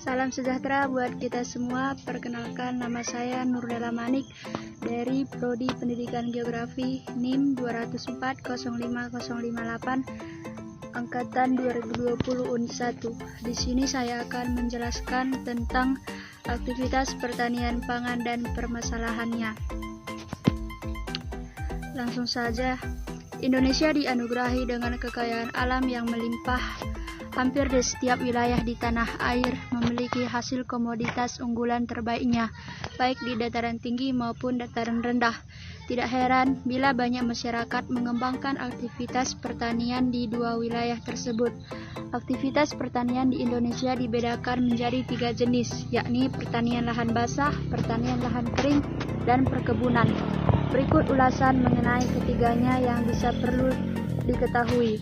Salam sejahtera buat kita semua. Perkenalkan, nama saya Nurdela Manik dari Prodi Pendidikan Geografi NIM 204-05058 Angkatan 2020 Unit 1. Di sini saya akan menjelaskan tentang aktivitas pertanian pangan dan permasalahannya. Langsung saja, Indonesia dianugerahi dengan kekayaan alam yang melimpah. Hampir di setiap wilayah di tanah air memiliki hasil komoditas unggulan terbaiknya, baik di dataran tinggi maupun dataran rendah. Tidak heran bila banyak masyarakat mengembangkan aktivitas pertanian di dua wilayah tersebut. Aktivitas pertanian di Indonesia dibedakan menjadi 3 jenis, yakni pertanian lahan basah, pertanian lahan kering, dan perkebunan. Berikut ulasan mengenai ketiganya yang bisa perlu diketahui.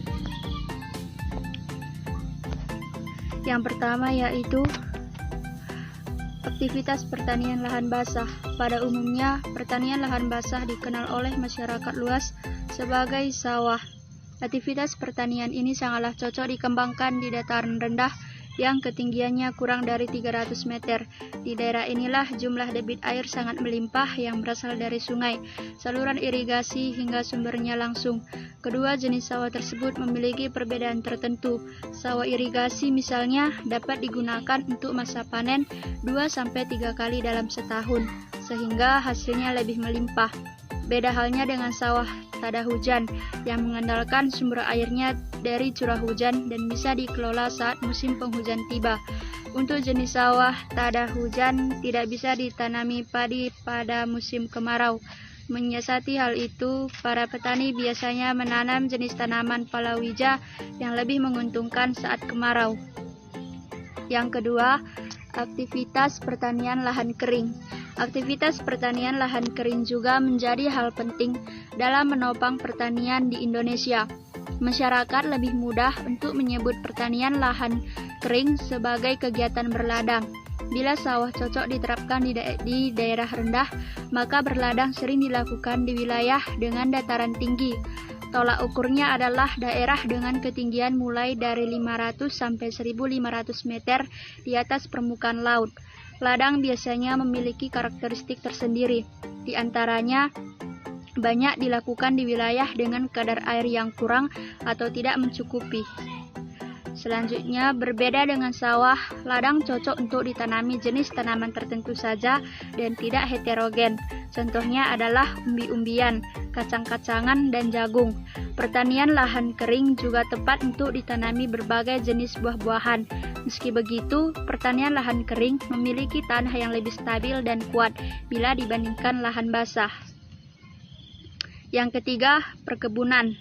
Yang pertama yaitu aktivitas pertanian lahan basah. Pada umumnya, pertanian lahan basah dikenal oleh masyarakat luas sebagai sawah. Aktivitas pertanian ini sangatlah cocok dikembangkan di dataran rendah yang ketinggiannya kurang dari 300 meter. Di daerah inilah jumlah debit air sangat melimpah yang berasal dari sungai, saluran irigasi hingga sumbernya langsung. Kedua jenis sawah tersebut memiliki perbedaan tertentu. Sawah irigasi misalnya dapat digunakan untuk masa panen 2-3 kali dalam setahun, sehingga hasilnya lebih melimpah. Beda halnya dengan sawah tada hujan yang mengandalkan sumber airnya dari curah hujan dan bisa dikelola saat musim penghujan tiba. Untuk jenis sawah tada hujan tidak bisa ditanami padi pada musim kemarau. Menyiasati hal itu, para petani biasanya menanam jenis tanaman palawija yang lebih menguntungkan saat kemarau. Yang kedua, aktivitas pertanian lahan kering. Aktivitas pertanian lahan kering juga menjadi hal penting dalam menopang pertanian di Indonesia. Masyarakat lebih mudah untuk menyebut pertanian lahan kering sebagai kegiatan berladang. Bila sawah cocok diterapkan di daerah rendah, maka berladang sering dilakukan di wilayah dengan dataran tinggi. Tolak ukurnya adalah daerah dengan ketinggian mulai dari 500 sampai 1.500 meter di atas permukaan laut. Ladang biasanya memiliki karakteristik tersendiri. Di antaranya, banyak dilakukan di wilayah dengan kadar air yang kurang atau tidak mencukupi. Selanjutnya, berbeda dengan sawah, ladang cocok untuk ditanami jenis tanaman tertentu saja dan tidak heterogen. Contohnya adalah umbi-umbian, kacang-kacangan, dan jagung. Pertanian lahan kering juga tepat untuk ditanami berbagai jenis buah-buahan. Meski begitu, pertanian lahan kering memiliki tanah yang lebih stabil dan kuat bila dibandingkan lahan basah. Yang ketiga, perkebunan.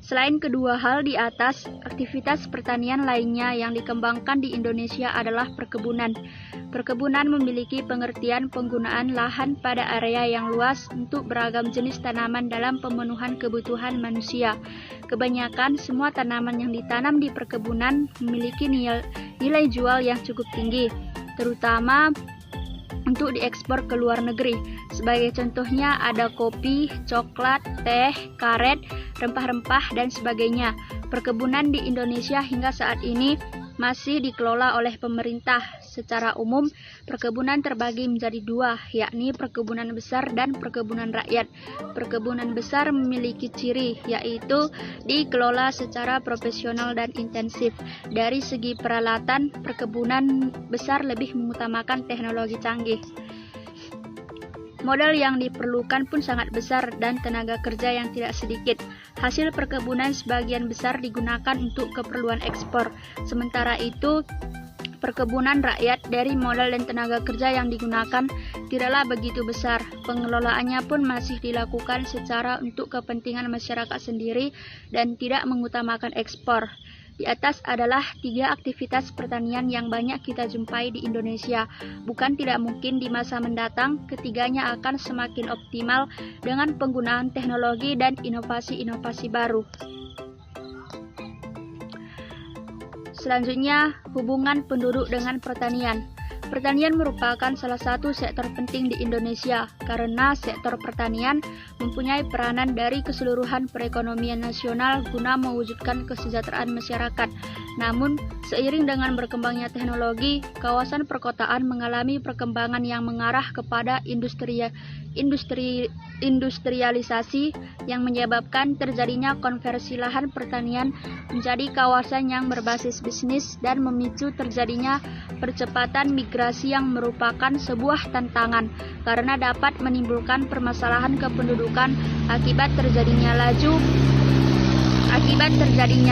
Selain kedua hal di atas, aktivitas pertanian lainnya yang dikembangkan di Indonesia adalah perkebunan. Perkebunan memiliki pengertian penggunaan lahan pada area yang luas untuk beragam jenis tanaman dalam pemenuhan kebutuhan manusia. Kebanyakan semua tanaman yang ditanam di perkebunan memiliki nilai jual yang cukup tinggi, terutama untuk diekspor ke luar negeri. Sebagai contohnya ada kopi, coklat, teh, karet, rempah-rempah, dan sebagainya. Perkebunan di Indonesia hingga saat ini masih dikelola oleh pemerintah. Secara umum, perkebunan terbagi menjadi 2, yakni perkebunan besar dan perkebunan rakyat. Perkebunan besar memiliki ciri, yaitu dikelola secara profesional dan intensif. Dari segi peralatan, perkebunan besar lebih mengutamakan teknologi canggih. Modal yang diperlukan pun sangat besar dan tenaga kerja yang tidak sedikit. Hasil perkebunan sebagian besar digunakan untuk keperluan ekspor. Sementara itu, perkebunan rakyat dari modal dan tenaga kerja yang digunakan tidaklah begitu besar. Pengelolaannya pun masih dilakukan secara untuk kepentingan masyarakat sendiri dan tidak mengutamakan ekspor. Di atas adalah 3 aktivitas pertanian yang banyak kita jumpai di Indonesia. Bukan tidak mungkin di masa mendatang ketiganya akan semakin optimal dengan penggunaan teknologi dan inovasi-inovasi baru. Selanjutnya, hubungan penduduk dengan pertanian. Pertanian merupakan salah satu sektor penting di Indonesia karena sektor pertanian mempunyai peranan dari keseluruhan perekonomian nasional guna mewujudkan kesejahteraan masyarakat. Namun, seiring dengan berkembangnya teknologi, kawasan perkotaan mengalami perkembangan yang mengarah kepada industrialisasi yang menyebabkan terjadinya konversi lahan pertanian menjadi kawasan yang berbasis bisnis dan memicu terjadinya percepatan migrasi yang merupakan sebuah tantangan karena dapat menimbulkan permasalahan kependudukan akibat terjadinya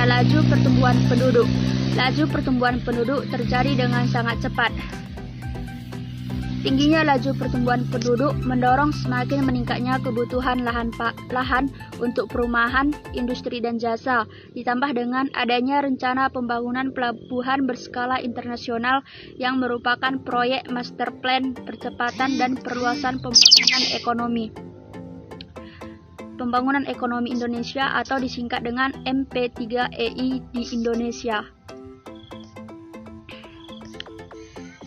laju pertumbuhan penduduk. Laju pertumbuhan penduduk terjadi dengan sangat cepat. Tingginya laju pertumbuhan penduduk mendorong semakin meningkatnya kebutuhan lahan untuk perumahan, industri dan jasa, ditambah dengan adanya rencana pembangunan pelabuhan berskala internasional yang merupakan proyek master plan percepatan dan perluasan pembangunan ekonomi Indonesia atau disingkat dengan MP3EI di Indonesia.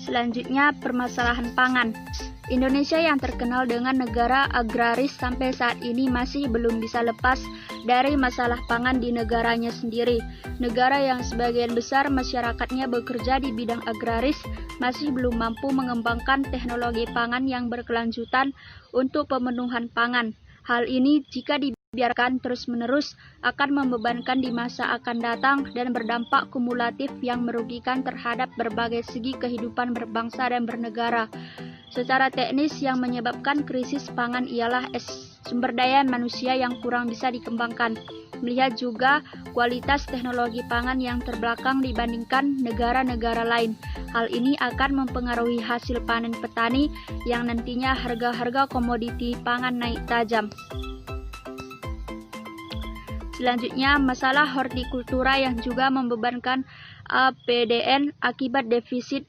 Selanjutnya, permasalahan pangan. Indonesia yang terkenal dengan negara agraris sampai saat ini masih belum bisa lepas dari masalah pangan di negaranya sendiri. Negara yang sebagian besar masyarakatnya bekerja di bidang agraris masih belum mampu mengembangkan teknologi pangan yang berkelanjutan untuk pemenuhan pangan. Hal ini jika dibiarkan terus-menerus akan membebankan di masa akan datang dan berdampak kumulatif yang merugikan terhadap berbagai segi kehidupan berbangsa dan bernegara. Secara teknis yang menyebabkan krisis pangan ialah sumber daya manusia yang kurang bisa dikembangkan. Melihat juga kualitas teknologi pangan yang terbelakang dibandingkan negara-negara lain. Hal ini akan mempengaruhi hasil panen petani yang nantinya harga-harga komoditi pangan naik tajam. Selanjutnya, masalah hortikultura yang juga membebankan APBN akibat defisit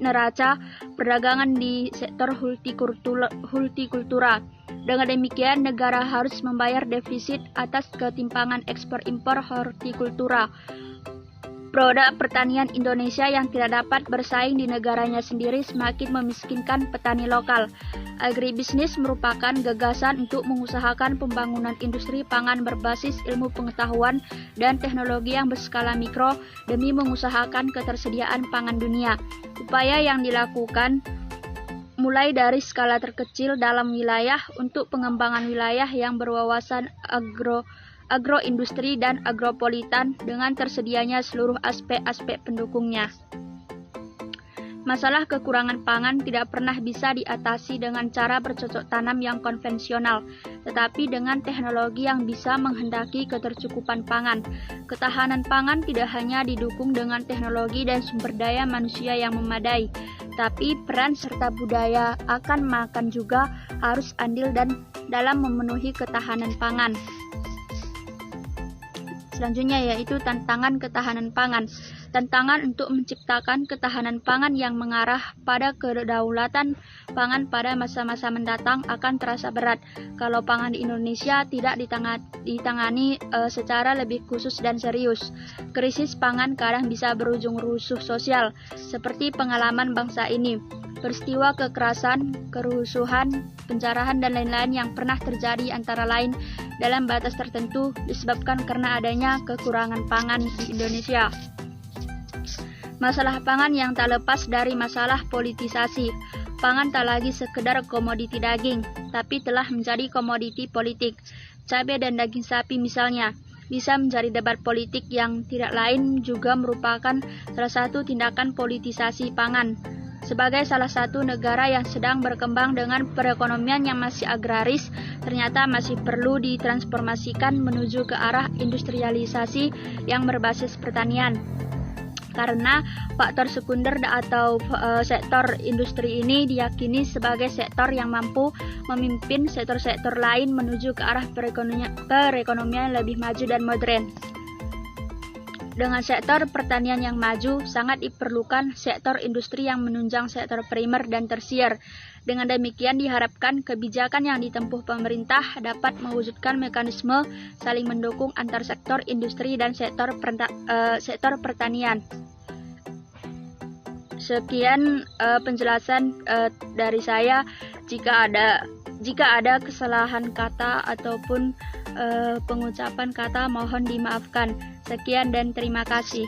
neraca perdagangan di sektor hortikultura. Dengan demikian, negara harus membayar defisit atas ketimpangan ekspor-impor hortikultura. Produk pertanian Indonesia yang tidak dapat bersaing di negaranya sendiri semakin memiskinkan petani lokal. Agribisnis merupakan gagasan untuk mengusahakan pembangunan industri pangan berbasis ilmu pengetahuan dan teknologi yang berskala mikro demi mengusahakan ketersediaan pangan dunia. Upaya yang dilakukan mulai dari skala terkecil dalam wilayah untuk pengembangan wilayah yang berwawasan agroindustri dan agropolitan dengan tersedianya seluruh aspek-aspek pendukungnya. Masalah kekurangan pangan tidak pernah bisa diatasi dengan cara bercocok tanam yang konvensional, tetapi dengan teknologi yang bisa menghendaki ketercukupan pangan. Ketahanan pangan tidak hanya didukung dengan teknologi dan sumber daya manusia yang memadai, tapi peran serta budaya akan makan juga harus andil dan dalam memenuhi ketahanan pangan. Selanjutnya yaitu tantangan ketahanan pangan. Tantangan untuk menciptakan ketahanan pangan yang mengarah pada kedaulatan pangan pada masa-masa mendatang akan terasa berat kalau pangan di Indonesia tidak ditangani secara lebih khusus dan serius. Krisis pangan kadang bisa berujung rusuh sosial, seperti pengalaman bangsa ini. Peristiwa kekerasan, kerusuhan, penjarahan, dan lain-lain yang pernah terjadi antara lain dalam batas tertentu disebabkan karena adanya kekurangan pangan di Indonesia. Masalah pangan yang tak lepas dari masalah politisasi. Pangan tak lagi sekedar komoditi daging, tapi telah menjadi komoditi politik. Cabai dan daging sapi misalnya, bisa menjadi debat politik yang tidak lain juga merupakan salah satu tindakan politisasi pangan. Sebagai salah satu negara yang sedang berkembang dengan perekonomian yang masih agraris, ternyata masih perlu ditransformasikan menuju ke arah industrialisasi yang berbasis pertanian. Karena faktor sekunder atau sektor industri ini diyakini sebagai sektor yang mampu memimpin sektor-sektor lain menuju ke arah perekonomian lebih maju dan modern. Dengan sektor pertanian yang maju, sangat diperlukan sektor industri yang menunjang sektor primer dan tersier. Dengan demikian diharapkan kebijakan yang ditempuh pemerintah dapat mewujudkan mekanisme saling mendukung antar sektor industri dan sektor pertanian. Sekian penjelasan dari saya. Jika ada kesalahan kata ataupun pengucapan kata, mohon dimaafkan. Sekian dan terima kasih.